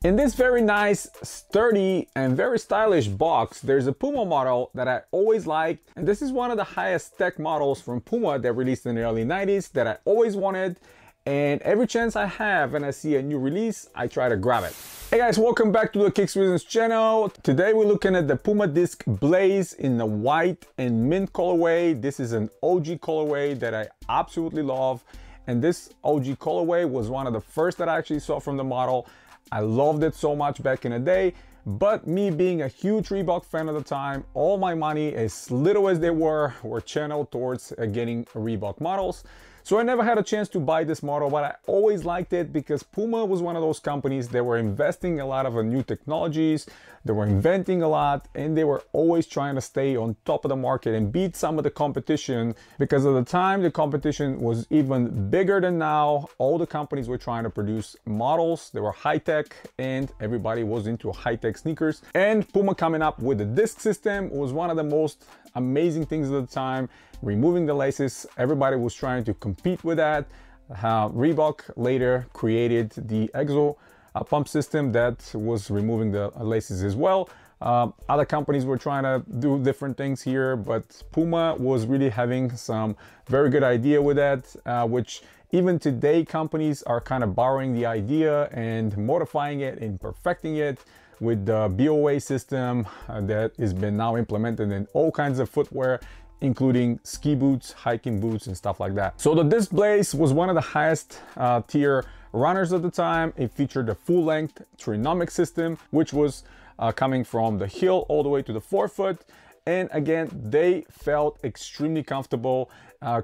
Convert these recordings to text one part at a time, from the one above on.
In this very nice, sturdy, and very stylish box, there's a Puma model that I always liked, and this is one of the highest tech models from Puma that released in the early 90s that I always wanted, and every chance I have and I see a new release, I try to grab it. Hey guys, welcome back to the Kicks Reasons channel. Today we're looking at the Puma Disc Blaze in the white and mint colorway. This is an OG colorway that I absolutely love, and this OG colorway was one of the first that I actually saw from the model. I loved it so much back in the day, but me being a huge Reebok fan at the time, all my money, as little as they were channeled towards getting Reebok models. So I never had a chance to buy this model, but I always liked it because Puma was one of those companies that were investing a lot of new technologies, they were inventing a lot, and they were always trying to stay on top of the market and beat some of the competition, because at the time the competition was even bigger than now. All the companies were trying to produce models, they were high-tech, and everybody was into high-tech sneakers. And Puma coming up with the disc system was one of the most amazing things at the time. Removing the laces, everybody was trying to compete with that. Reebok later created the Exo pump system that was removing the laces as well. Other companies were trying to do different things here, but Puma was really having some very good idea with that, which even today companies are kind of borrowing the idea and modifying it and perfecting it with the BOA system that has been now implemented in all kinds of footwear, including ski boots, hiking boots, and stuff like that. So the Disc Blaze was one of the highest tier runners at the time. It featured a full-length trinomic system, which was coming from the heel all the way to the forefoot. And again, they felt extremely comfortable.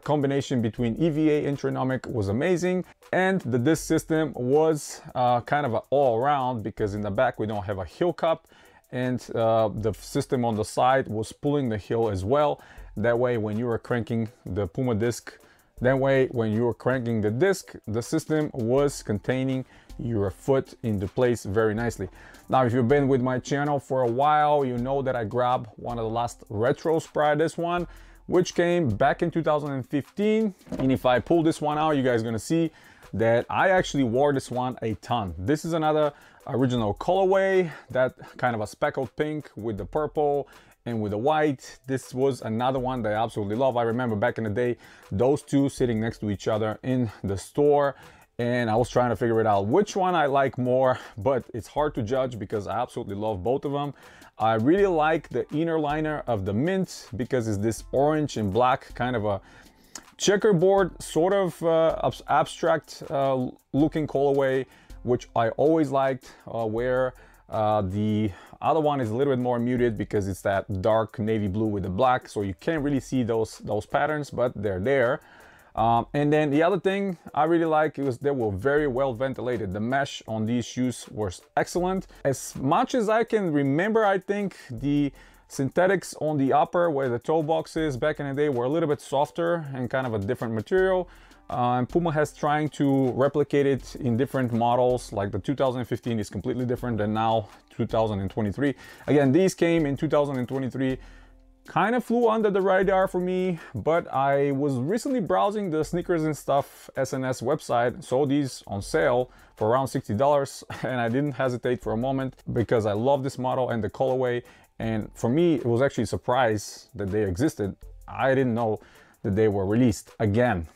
Combination between EVA and trinomic was amazing. And the disc system was kind of an all-around, because in the back we don't have a heel cup, and the system on the side was pulling the heel as well. That way, when you were cranking the Puma disc, when you were cranking the disc, the system was containing your foot into place very nicely. Now, if you've been with my channel for a while, you know that I grabbed one of the last retros prior to this one, which came back in 2015. And if I pull this one out, you guys are gonna see that I actually wore this one a ton. This is another original colorway, that kind of a speckled pink with the purple and with the white. This was another one that I absolutely love. I remember back in the day, those two sitting next to each other in the store, and I was trying to figure it out which one I like more, but it's hard to judge because I absolutely love both of them. I really like the inner liner of the mint because it's this orange and black kind of a checkerboard sort of abstract looking colorway, which I always liked, where the other one is a little bit more muted because it's that dark navy blue with the black, so you can't really see those patterns, but they're there. And then the other thing I really like is they were very well ventilated. The mesh on these shoes was excellent. As much as I can remember, I think the synthetics on the upper, where the toe box is, back in the day were a little bit softer and kind of a different material. And Puma has trying to replicate it in different models, like the 2015 is completely different than now 2023. Again, these came in 2023, kind of flew under the radar for me, but I was recently browsing the Sneakers and Stuff SNS website, saw these on sale for around $60, and I didn't hesitate for a moment because I love this model and the colorway. And for me, it was actually a surprise that they existed. I didn't know that they were released again.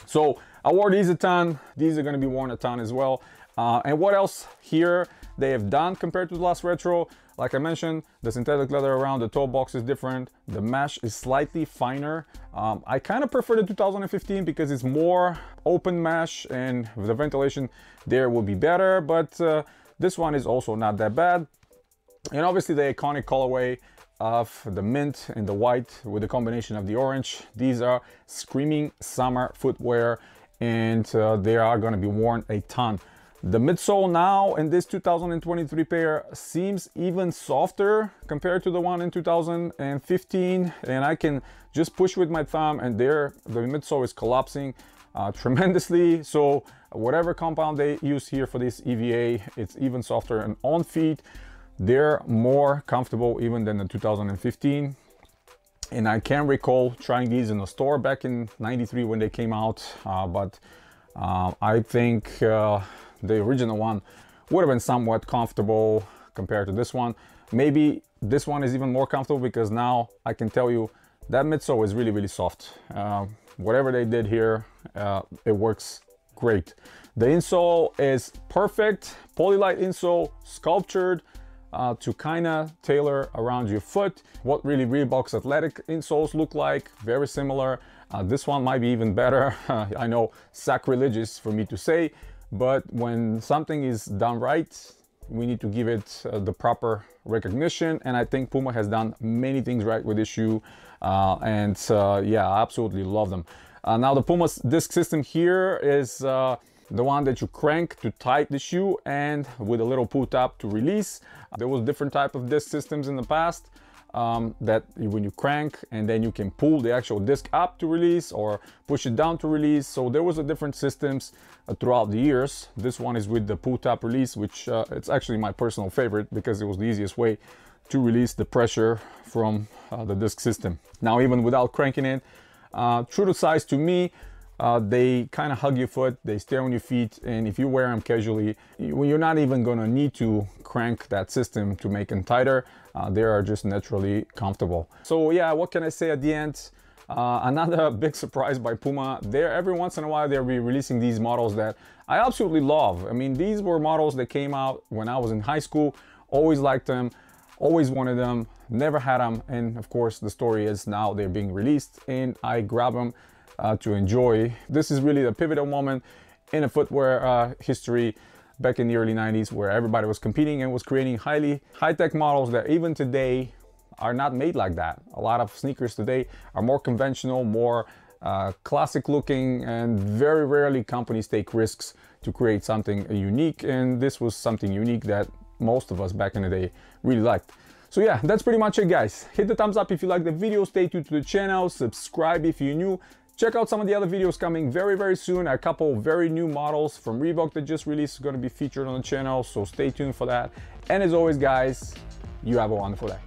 So I wore these a ton. These are going to be worn a ton as well. And what else here they have done compared to the last retro? Like I mentioned, the synthetic leather around the toe box is different. The mesh is slightly finer. I kind of prefer the 2015 because it's more open mesh and the ventilation there will be better. But this one is also not that bad. And obviously the iconic colorway of the mint and the white with the combination of the orange. These are screaming summer footwear, and they are going to be worn a ton. The midsole now in this 2023 pair seems even softer compared to the one in 2015, and I can just push with my thumb and there the midsole is collapsing tremendously. So whatever compound they use here for this EVA, it's even softer, and on feet they're more comfortable even than the 2015. And I can recall trying these in the store back in '93 when they came out, but I think the original one would have been somewhat comfortable compared to this one. Maybe this one is even more comfortable because now I can tell you that midsole is really, really soft. Whatever they did here, it works great. The insole is perfect, Polylite insole, sculptured to kind of tailor around your foot. What really Reebok's athletic insoles look like, very similar. This one might be even better. I know, sacrilegious for me to say, but when something is done right, we need to give it the proper recognition, and I think Puma has done many things right with this shoe, yeah, I absolutely love them. Now the Puma's disc system here is the one that you crank to tighten the shoe and with a little pull tab to release. There was different type of disc systems in the past that when you crank and then you can pull the actual disc up to release or push it down to release. So there was a different systems throughout the years. This one is with the pull tab release, which it's actually my personal favorite because it was the easiest way to release the pressure from the disc system. Now, even without cranking it, true to size to me, they kind of hug your foot, they stay on your feet, and if you wear them casually, you're not even gonna need to crank that system to make them tighter. They are just naturally comfortable. So yeah, what can I say at the end? Another big surprise by Puma. Every once in a while they'll be releasing these models that I absolutely love. I mean, these were models that came out when I was in high school, always liked them, always wanted them, never had them, and of course the story is now they're being released and I grab them to enjoy. This is really the pivotal moment in a footwear history back in the early 90s where everybody was competing and was creating high-tech models that even today are not made like that. A lot of sneakers today are more conventional, more classic looking, and very rarely companies take risks to create something unique, and this was something unique that most of us back in the day really liked. So yeah, that's pretty much it, guys. Hit the thumbs up if you like the video, stay tuned to the channel, subscribe if you're new. Check out some of the other videos coming very, very soon. A couple very new models from Reebok that just released are going to be featured on the channel, so stay tuned for that. And as always, guys, you have a wonderful day.